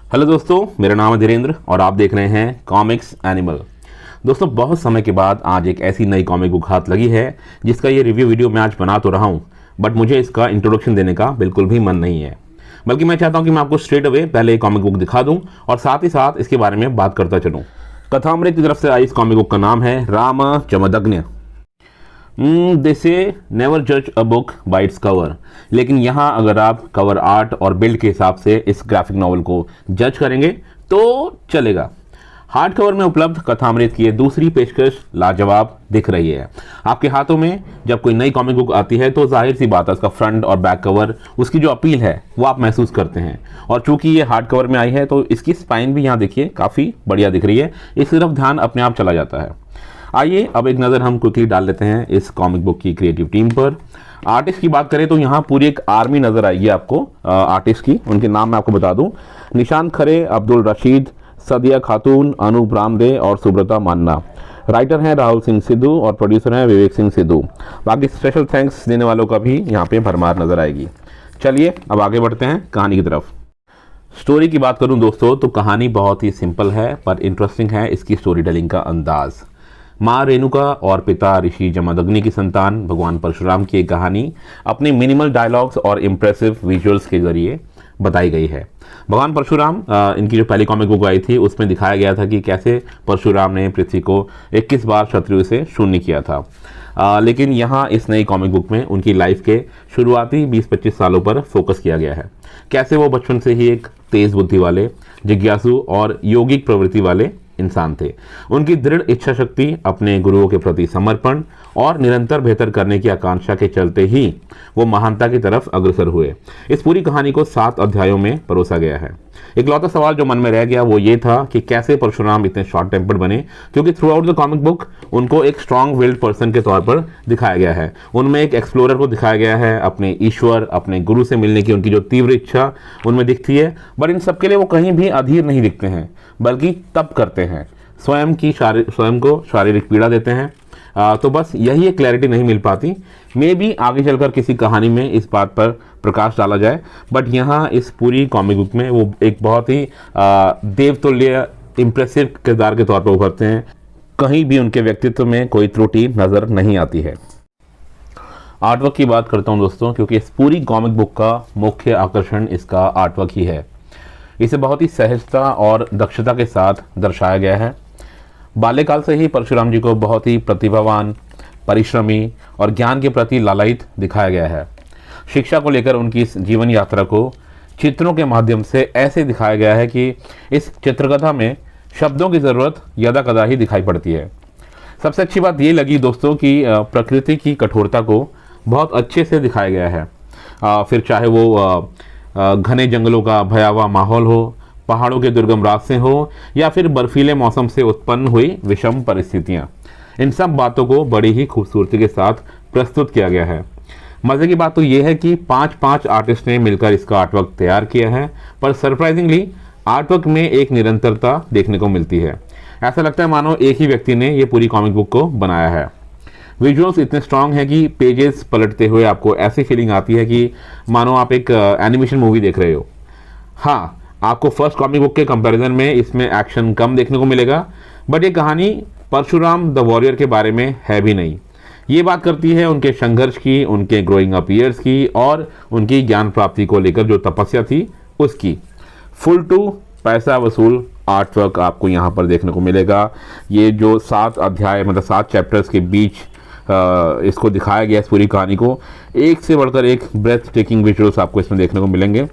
Hello दोस्तों, मेरा नाम है धीरेन्द्र और आप देख रहे हैं कॉमिक्स एनिमल। दोस्तों, बहुत समय के बाद आज एक ऐसी नई कॉमिक बुक हाथ लगी है जिसका ये रिव्यू वीडियो मैं आज बना तो रहा हूँ, बट मुझे इसका इंट्रोडक्शन देने का बिल्कुल भी मन नहीं है। बल्कि मैं चाहता हूँ कि मैं आपको स्ट्रेट अवे पहले एक कॉमिक बुक दिखा दूँ और साथ ही साथ इसके बारे में बात करता चलूँ। कथामृत की तरफ से आई इस कॉमिक बुक का नाम है रामचमदग्नि। दे से नेवर जज a book by its cover, लेकिन यहाँ अगर आप कवर आर्ट और बिल्ड के हिसाब से इस ग्राफिक नॉवल को जज करेंगे तो चलेगा। हार्ड कवर में उपलब्ध कथामृत की ये दूसरी पेशकश लाजवाब दिख रही है। आपके हाथों में जब कोई नई कॉमिक बुक आती है तो जाहिर सी बात है उसका फ्रंट और बैक कवर, उसकी जो अपील है वो आप महसूस करते हैं। और चूंकि ये हार्ड कवर में आई है तो इसकी स्पाइन भी यहाँ देखिए काफ़ी बढ़िया दिख रही है, इस तरफ ध्यान अपने आप चला जाता है। आइए अब एक नज़र हम क्विकली डाल लेते हैं इस कॉमिक बुक की क्रिएटिव टीम पर। आर्टिस्ट की बात करें तो यहाँ पूरी एक आर्मी नज़र आएगी आपको आर्टिस्ट की। उनके नाम मैं आपको बता दूं, निशांत खरे, अब्दुल रशीद, सदिया खातून, अनूप रामदे और सुब्रता मान्ना। राइटर हैं राहुल सिंह सिद्धू और प्रोड्यूसर हैं विवेक सिंह सिद्धू। बाकी स्पेशल थैंक्स देने वालों का भी यहाँ पे भरमार नज़र आएगी। चलिए अब आगे बढ़ते हैं कहानी की तरफ। स्टोरी की बात करूँ दोस्तों तो कहानी बहुत ही सिंपल है पर इंटरेस्टिंग है इसकी स्टोरी टेलिंग का अंदाज़। माँ रेणुका और पिता ऋषि जमदग्नि की संतान भगवान परशुराम की एक कहानी अपने मिनिमल डायलॉग्स और इम्प्रेसिव विजुअल्स के जरिए बताई गई है। भगवान परशुराम इनकी जो पहली कॉमिक बुक आई थी उसमें दिखाया गया था कि कैसे परशुराम ने पृथ्वी को 21 बार शत्रु से शून्य किया था। लेकिन यहाँ इस नई कॉमिक बुक में उनकी लाइफ के शुरुआती 20-25 सालों पर फोकस किया गया है। कैसे वो बचपन से ही एक तेज बुद्धि वाले, जिज्ञासु और योगिक प्रवृत्ति वाले इंसान थे। उनकी दृढ़ इच्छा शक्ति, अपने गुरुओं के प्रति समर्पण और निरंतर बेहतर करने की आकांक्षा के चलते ही वो महानता की तरफ अग्रसर हुए। इस पूरी कहानी को 7 अध्यायों में परोसा गया है। इकलौता सवाल जो मन में रह गया वो ये था कि कैसे परशुराम इतने शॉर्ट टेम्पर्ड बने, क्योंकि through out the comic book उनको एक स्ट्रॉन्ग विल्ड पर्सन के तौर पर दिखाया गया है। उनमें एक एक्सप्लोरर को दिखाया गया है, अपने ईश्वर, अपने गुरु से मिलने की उनकी जो तीव्र इच्छा उनमें दिखती है। बट इन सबके लिए वो कहीं भी अधीर नहीं दिखते हैं, बल्कि तप करते हैं, स्वयं को शारीरिक पीड़ा देते हैं। तो बस यही एक क्लैरिटी नहीं मिल पाती। मे भी आगे चलकर किसी कहानी में इस बात पर प्रकाश डाला जाए, बट यहाँ इस पूरी कॉमिक बुक में वो एक बहुत ही देवतुल्य इम्प्रेसिव किरदार के तौर पर उभरते हैं। कहीं भी उनके व्यक्तित्व में कोई त्रुटि नज़र नहीं आती है। आर्टवर्क की बात करता हूँ दोस्तों, क्योंकि इस पूरी कॉमिक बुक का मुख्य आकर्षण इसका आर्टवर्क ही है। इसे बहुत ही सहजता और दक्षता के साथ दर्शाया गया है। बाल्यकाल से ही परशुराम जी को बहुत ही प्रतिभावान, परिश्रमी और ज्ञान के प्रति लालायित दिखाया गया है। शिक्षा को लेकर उनकी इस जीवन यात्रा को चित्रों के माध्यम से ऐसे दिखाया गया है कि इस चित्रकथा में शब्दों की ज़रूरत यदा कदा ही दिखाई पड़ती है। सबसे अच्छी बात ये लगी दोस्तों कि प्रकृति की कठोरता को बहुत अच्छे से दिखाया गया है। फिर चाहे वो घने जंगलों का भयावह माहौल हो, पहाड़ों के दुर्गम रास्ते हो या फिर बर्फीले मौसम से उत्पन्न हुई विषम परिस्थितियां, इन सब बातों को बड़ी ही खूबसूरती के साथ प्रस्तुत किया गया है। मज़े की बात तो ये है कि 5 आर्टिस्ट ने मिलकर इसका आर्टवर्क तैयार किया है, पर सरप्राइजिंगली आर्टवर्क में एक निरंतरता देखने को मिलती है। ऐसा लगता है मानो एक ही व्यक्ति ने ये पूरी कॉमिक बुक को बनाया है। विजुअल्स इतने स्ट्रांग हैं कि पेजेस पलटते हुए आपको ऐसी फीलिंग आती है कि मानो आप एक एनिमेशन मूवी देख रहे हो। हाँ, आपको फर्स्ट कॉमिक बुक के कंपैरिजन में इसमें एक्शन कम देखने को मिलेगा, बट ये कहानी परशुराम द वॉरियर के बारे में है भी नहीं। ये बात करती है उनके संघर्ष की, उनके ग्रोइंग अप ईयर्स की और उनकी ज्ञान प्राप्ति को लेकर जो तपस्या थी उसकी। फुल टू पैसा वसूल आर्टवर्क आपको यहाँ पर देखने को मिलेगा। ये जो 7 अध्याय मतलब 7 चैप्टर्स के बीच इसको दिखाया गया इस पूरी कहानी को, एक से बढ़कर एक ब्रेथ टेकिंग विजुअल्स आपको इसमें देखने को मिलेंगे।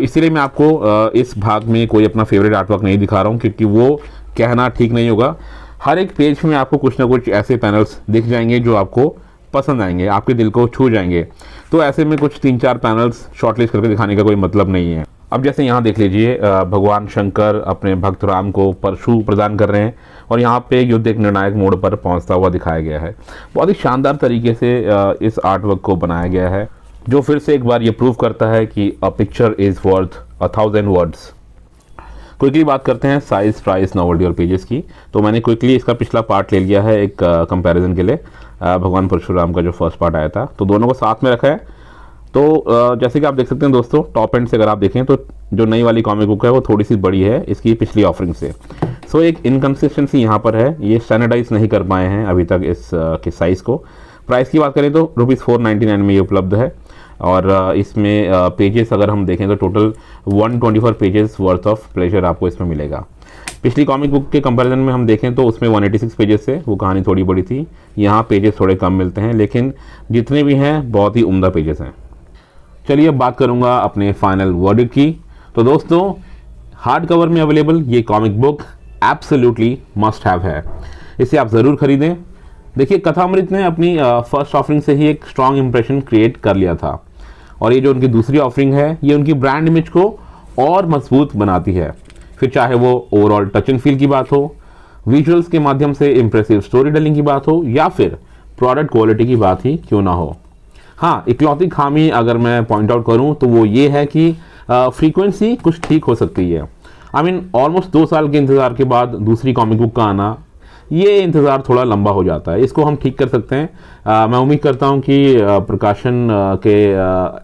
इसीलिए मैं आपको इस भाग में कोई अपना फेवरेट आर्टवर्क नहीं दिखा रहा हूँ, क्योंकि वो कहना ठीक नहीं होगा। हर एक पेज में आपको कुछ ना कुछ ऐसे पैनल्स दिख जाएंगे जो आपको पसंद आएंगे, आपके दिल को छू जाएंगे। तो ऐसे में कुछ 3-4 पैनल्स शॉर्टलिस्ट करके दिखाने का कोई मतलब नहीं है। अब जैसे यहाँ देख लीजिए, भगवान शंकर अपने भक्त राम को परशु प्रदान कर रहे हैं और यहाँ पे युद्ध एक निर्णायक मोड़ पर पहुँचता हुआ दिखाया गया है। बहुत ही शानदार तरीके से इस आर्टवर्क को बनाया गया है, जो फिर से एक बार ये प्रूव करता है कि a picture is worth 1000 words. Quickly बात करते हैं साइज, प्राइस, नॉवेल्टी और पेजेस की। तो मैंने क्विकली इसका पिछला पार्ट ले लिया है एक कंपैरिजन के लिए। भगवान परशुराम का जो फर्स्ट पार्ट आया था, तो दोनों को साथ में रखा है। तो जैसे कि आप देख सकते हैं दोस्तों, टॉप एंड से अगर आप देखें तो जो नई वाली कॉमिक बुक है वो थोड़ी सी बड़ी है इसकी पिछली ऑफरिंग से। सो एक इनकन्सिस्टेंसी यहाँ पर है, ये स्टैंडर्डाइज नहीं कर पाए हैं अभी तक इस के साइज़ को। प्राइस की बात करें तो ₹499 में ये उपलब्ध है, और इसमें पेजेस अगर हम देखें तो total 124 pages worth of pleasure आपको इसमें मिलेगा। पिछली कॉमिक बुक के कंपैरिजन में हम देखें तो उसमें 186 पेजेस से वो कहानी थोड़ी बड़ी थी, यहाँ पेजेस थोड़े कम मिलते हैं, लेकिन जितने भी हैं बहुत ही उम्दा पेजेस हैं। चलिए अब बात करूंगा अपने फाइनल वर्डिक्ट की। तो दोस्तों, हार्ड कवर में अवेलेबल ये comic book absolutely must have है, इसे आप ज़रूर खरीदें। देखिए, कथामृत ने अपनी फर्स्ट ऑफरिंग से ही एक स्ट्रॉन्ग इंप्रेशन क्रिएट कर लिया था, और ये जो उनकी दूसरी ऑफरिंग है ये उनकी ब्रांड इमेज को और मजबूत बनाती है। फिर चाहे वो ओवरऑल टच एंड फील की बात हो, विजुअल्स के माध्यम से इंप्रेसिव स्टोरी टेलिंग की बात हो, या फिर प्रोडक्ट क्वालिटी की बात ही क्यों ना हो। हाँ, इकलौती खामी अगर मैं पॉइंट आउट करूं तो वो ये है कि फ्रीक्वेंसी कुछ ठीक हो सकती है। आई मीन ऑलमोस्ट 2 साल के इंतज़ार के बाद दूसरी कॉमिक बुक का आना, ये इंतज़ार थोड़ा लंबा हो जाता है, इसको हम ठीक कर सकते हैं। मैं उम्मीद करता हूं कि प्रकाशन के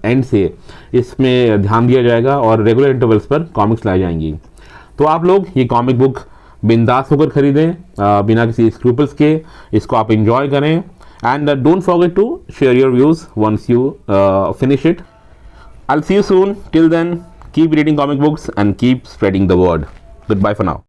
एंड से इसमें ध्यान दिया जाएगा और रेगुलर इंटरवल्स पर कॉमिक्स लाई जाएंगी। तो आप लोग ये कॉमिक बुक बिंदास होकर खरीदें, बिना किसी स्क्रूपल्स के इसको आप इंजॉय करें, and don't forget to share your views once you finish it. I'll see you soon. Till then, keep reading comic books and keep spreading the word. Goodbye for now.